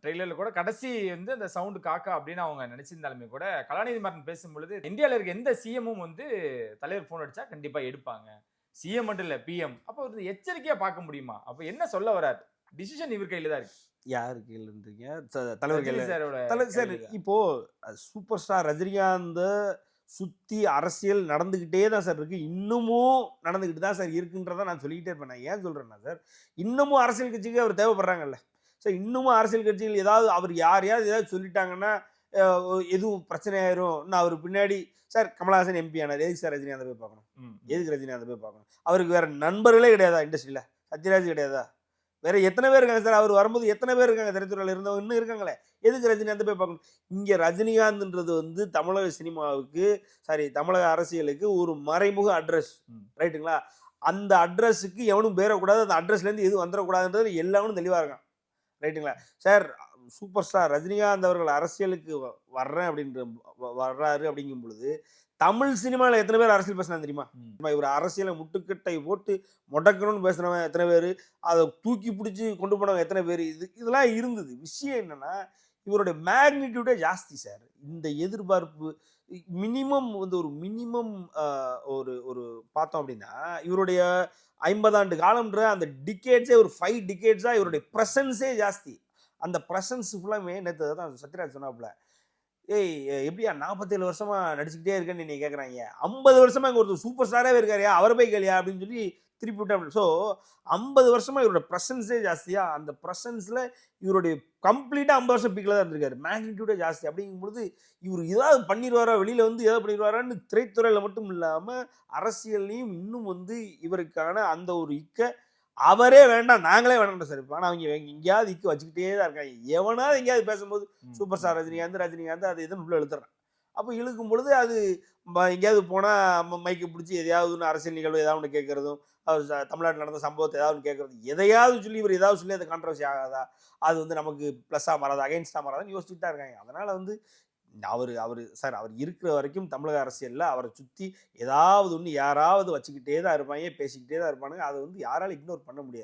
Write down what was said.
ட்ரெய்லர்ல கூட கடைசி வந்து அந்த சவுண்ட் காக்கா அப்படின்னு அவங்க நினைச்சிருந்தாலுமே கூட, கலாநிதி மாறன் பேசும்பொழுது, இந்தியால இருக்க எந்த சிஎம்மும் வந்து தலைவர் ஃபோன் அடிச்சா கண்டிப்பா எடுப்பாங்க. சிஎம் மட்டும் இல்ல, பிஎம். அப்ப வந்து எச்சரிக்கையா பார்க்க முடியுமா? அப்ப என்ன சொல்ல வராரு? டிசிஷன் இவர் கையில தான் இருக்கு. யாரு கையிலன்றீங்க? தலைவர் ரஜினி கையில. சாரோட சார் கையில தான். இப்போ சூப்பர் ஸ்டார் ரஜினிகாந்த சுத்தி அரசியல் நடந்துகிட்டே தான் சார் இருக்கு. இன்னமும் நடந்துகிட்டு தான் சார் இருக்குன்றத நான் சொல்லிக்கிட்டே இருப்பேன். நான் ஏன் சொல்றேன்னா சார், இன்னமும் அரசியல் கட்சிக்கு அவர் தேவைப்படுறாங்கல்ல. சார் இன்னமும் அரசியல் கட்சிகள் ஏதாவது அவர் யாரையாவது ஏதாவது சொல்லிட்டாங்கன்னா, அ எதுவும் பிரச்சனை ஆயிரும். இன்னும் அவரு பின்னாடி சார் கமலஹாசன் எம்பி ஆனாரு. எதுக்கு சார் ரஜினிகாந்த போய் பார்க்கணும்? ம், ம். எதுக்கு ரஜினிகாந்த போய் பார்க்கணும்? அவருக்கு வேற நண்பர்களே கிடையாதா இண்டஸ்ட்ரியில? சத்யராஜ் கிடையாதா? வேற எத்தனை பேர் இருக்காங்க சார்? அவர் வரும்போது எத்தனை பேர் இருக்காங்க திரைத்துறையில இருந்தவங்க இன்னும் இருக்காங்களே. எதுக்கு ரஜினிகாந்த போய் பார்க்கணும்? இங்க ரஜினிகாந்த்ன்றது வந்து தமிழக சினிமாவுக்கு தமிழக அரசியலுக்கு ஒரு மறைமுக அட்ரஸ். ம். ரைட்டுங்களா? அந்த அட்ரஸ்க்கு எவனும் பேரக்கூடாது. அந்த அட்ரஸ்லேருந்து எதுவும் வந்துரக்கூடாதுன்றது எல்லாவனும் தெளிவா இருக்கான். ரைட்டுங்களா? சார் சூப்பர் ஸ்டார் ரஜினிகாந்த் அவர்கள் அரசியலுக்கு வர்றேன் அப்படின்ற வர்றாரு அப்படிங்கும் பொழுது, தமிழ் சினிமால எத்தனை பேர் அரசியல் பேசினாங்க தெரியுமா? ம். இவர் அரசியல முட்டுக்கட்டை போட்டு மொடக்கணும்னு பேசுனவன் எத்தனை பேரு? அத தூக்கி புடிச்சு கொண்டு போனவங்க எத்தனை பேரு? இதெல்லாம் இருந்தது. விஷயம் என்னன்னா, இவருடைய மேக்னிட்யூடே ஜாஸ்தி சார். இந்த எதிர்பார்ப்பு மினிமம் வந்து ஒரு மினிமம் அ ஒரு ஒரு பார்த்தோம் அப்படின்னா, இவருடைய 50 ஆண்டு காலம்ன்ற அந்த டிகேட்ஸே ஒரு 5 டிகேட்ஸா இவருடைய பிரசன்ஸே ஜாஸ்தி. அந்த பிரசன்ஸ் ஃபுல்லாமே நேத்து அதான் சத்யராஜ் சொன்னாப்புல. "ஏய் எப்படியா 47 வருஷமா நடிச்சுக்கிட்டே இருக்கேன்னு என்னைய கேட்குறாய்ங்க. 50 வருஷமா இங்க ஒருத்தர் சூப்பர் ஸ்டாராவே இருக்காருய்யா, அவர போய் கேளுய்யா" அப்படின்னு சொல்லி திருப்பி விட்டாப்புல. ஸோ 50 வருஷமா இவரோட பிரசன்ஸே ஜாஸ்தியா, அந்த பிரசன்ஸ்ல இவருடைய கம்ப்ளீட்டா 50 வருஷம் பீக்ல தான் இருந்திருக்காரு. மேக்னிட்யூடே ஜாஸ்தி. அப்படிங்கும்பொழுது, இவரு ஏதாவது பண்ணிருவாரா, வெளியில வந்து ஏதாவது பண்ணிருவாரான்னு திரைத்துறையில மட்டும் இல்லாம, அரசியல்லயும் இன்னும் வந்து இவருக்கான அந்த ஒரு அவரே வேண்டாம், நாங்களே வேணாம்னு சார். இப்ப ஆனா அவங்க எங்கேயாவது வச்சுக்கிட்டே தான் இருக்காங்க. எவனாவது எங்கேயாவது பேசும்போது, ம், சூப்பர் ம், ஸ்டார் ம். ரஜினிகாந்த் அது இதுன்னு உள்ள இழுத்துறான். அப்ப இழுக்கும் பொழுது அது எங்கேயாவது போனா மைக்க புடிச்சு எதையாவது ஒண்ணு அரசியல் நிகழ்வு ஏதாவது ஒண்ணு கேட்கிறதும், தமிழ்நாட்டுல நடந்த சம்பவத்த ஏதாவது ஒண்ணு கேட்கிறதும், எதையாவது சொல்லி இவர் ஏதாவது சொல்லி அது கான்ட்ரோவர்சி ஆகாதா? அது வந்து நமக்கு ப்ளஸ்ஸா மாறாதா? அகைன்ஸ்டா மாறாதான்னு யோசிச்சுட்டு தான் இருக்காங்க. அதனால வந்து அவரு அவரு சார் அவர் இருக்கிற வரைக்கும் தமிழக அரசியல்ல அவர சுத்தி ஏதாவது ஒண்ணு யாராவது வச்சுக்கிட்டே தான் இருப்பாய்ங்க, பேசிக்கிட்டே தான் இருப்பானுங்க. அத வந்து யாராலும் இக்னோர் பண்ண முடியாது.